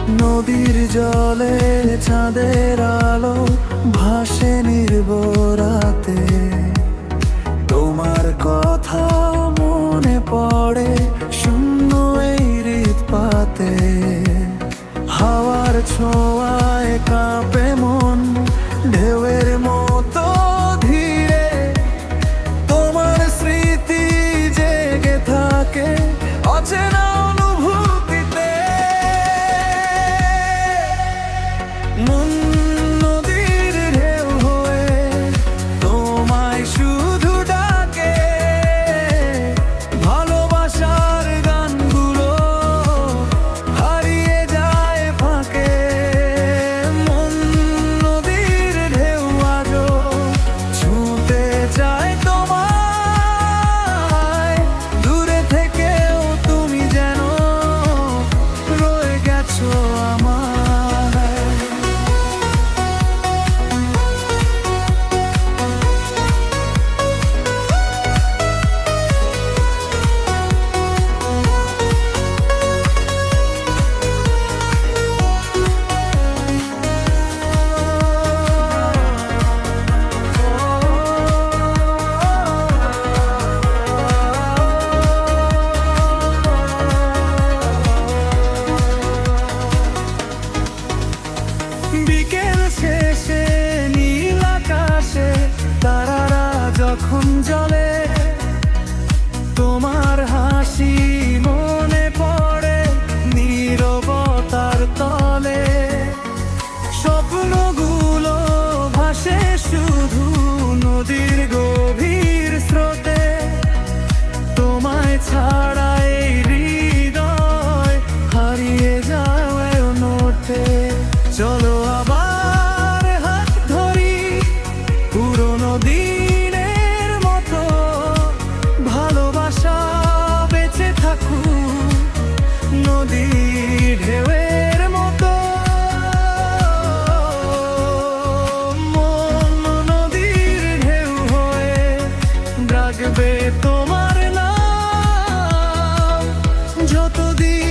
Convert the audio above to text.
নদীর জলে চাঁদের আলো ভাসে নির্ভরাতে। তোমার কথা মনে পড়ে শূন্য এই হৃদপাতে। হাওয়ার ছোঁয়ায় কাঁপে মন ঢেউয়ের মতো ধীরে। তোমার স্মৃতি জেগে থাকে অচেনা অনুভূতিতে। মন নদীর ঢেউ হয়ে তোমায় শুধু ডাকে। ভালোবাসার গানগুলো হারিয়ে যায় ফাঁকে। মন নদীর ঢেউ আজও ছুঁতে চায় তোমায়। দূরে থেকেও তুমি যেন রয়ে গেছো আমার। বিকেল শেষে নীল আকাশে তারারা যখন জ্বলে। তোমার হাসি মনে পড়ে নীরবতার তলে। স্বপ্নগুলো ভাসে শুধু নদীর গভীর স্রোতে। তোমায় ছাড়া এই হৃদয় হারিয়ে যায় নোটে। চলো আবার হাত ধরি পুরোনো দিনের মতো। ভালোবাসা বেঁচে থাকুক নদীর ঢেউয়ের মতো। মন নদীর ঢেউ হয়ে ডাকবে তোমার নাম যতদিন